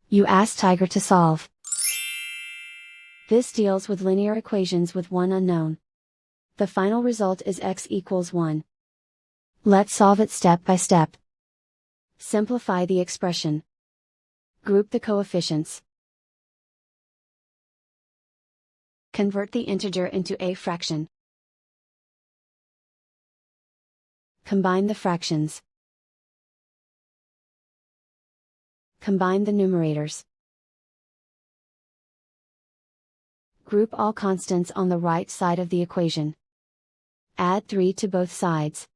You ask Tiger to solve. This deals with linear equations with one unknown. The final result is x equals 1. Let's solve it step by step. Simplify the expression. Group the coefficients. Convert the integer into a fraction. Combine the fractions. Combine the numerators. Group all constants on the right side of the equation. Add 3 to both sides.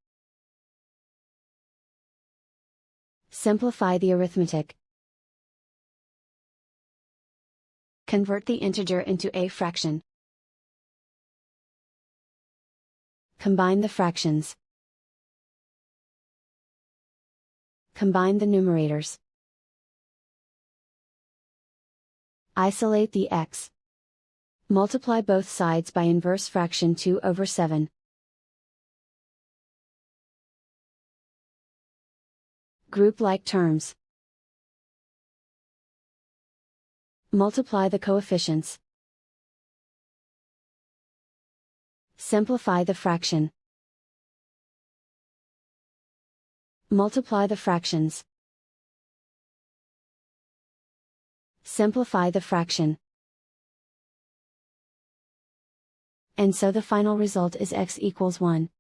Simplify the arithmetic. Convert the integer into a fraction. Combine the fractions. Combine the numerators. Isolate the x. Multiply both sides by inverse fraction 2/7. Group like terms. Multiply the coefficients. Simplify the fraction. Multiply the fractions. Simplify the fraction. And so the final result is x equals 1.